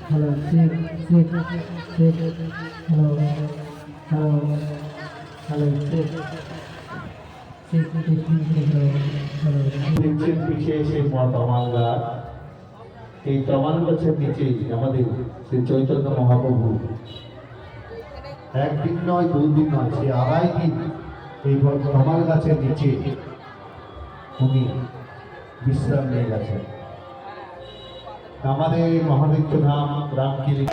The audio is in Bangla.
Hello, check. Hello, hello, check. দেখছেন পিছিয়ে সেই তমাল গাছ, এই তমাল গাছের নিচেই আমাদের শ্রী চৈতন্য মহাপ্রভু একদিন নয় দুদিন নয়, সে 2.5 দিন এই তমাল গাছের নিচে উনি বিশ্রাম নিয়ে গেছেন। আমাদের মহাদিত্য ধাম রামকিলি